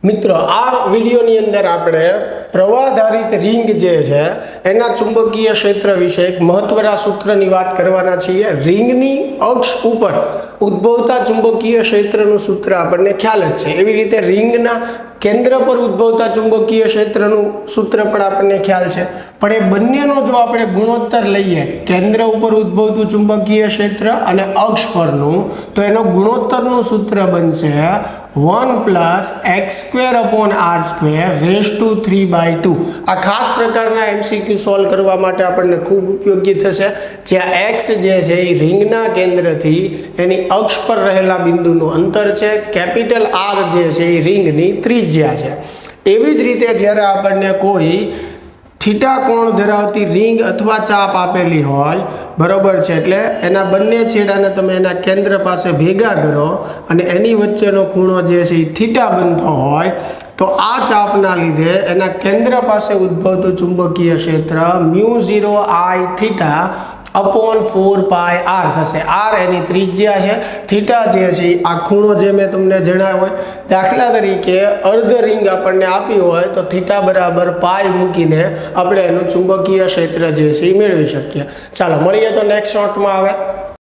મિત્રો આ વિડીયોની અંદર આપણે પ્રવાહધારિત રિંગ જે છે એના ચુંબકીય ક્ષેત્ર વિશે એક મહત્વના સૂત્રની વાત કરવાના છીએ। રિંગની અક્ષ ઉપર ઉદ્ભવતા ચુંબકીય ક્ષેત્રનું સૂત્ર આપણને ખ્યાલ જ છે। એવી રીતે રિંગના કેન્દ્ર પર ઉદ્ભવતા ચુંબકીય ક્ષેત્રનું સૂત્ર પણ આપણને ખ્યાલ છે, પણ એ બંનેનો જો આપણે ગુણોત્તર લઈએ, કેન્દ્ર ઉપર ઉદ્ભવતું ચુંબકીય ક્ષેત્ર અને અક્ષ પરનું, તો એનો ગુણોત્તરનું સૂત્ર બનશે 1+x²/r²⁵ આ ખાસ પ્રકારના MCQ સોલ્વ કરવા માટે આપણને ખૂબ ઉપયોગી થશે, જ્યાં x જે છે એ રિંગના કેન્દ્રથી એની અક્ષ પર રહેલા બિંદુનું અંતર છે, કેપિટલ R જે છે એ રિંગની ત્રિજ્યા છે। એવી જ રીતે જ્યારે આપણને કોઈ થીટા કોણ ધરાવતી રિંગ અથવા ચાપ આપેલી હોય, બરોબર છે, એટલે એના બંને છેડાને તમે એના કેન્દ્ર પાસે ભેગા કરો અને એની વચ્ચેનો ખૂણો જે છે એ થીટા બનતો હોય, તો આ ચાપના લીધે એના કેન્દ્ર પાસે ઉદ્ભવતું ચુંબકીય ક્ષેત્ર μ0I θ/4πr થશે। r એની ત્રિજ્યા છે, થીટા જે છે આ ખૂણો જે મેં તમને જણાવ્યો હોય। દાખલા તરીકે અર્ધ રિંગ આપણને આપી હોય તો થીટા બરાબર પાઈ મૂકીને આપણે એનું ચુંબકીય ક્ષેત્ર જે છે એ મેળવી શકીએ। ચાલો મળીએ તો નેક્સ્ટ શોર્ટમાં આવે।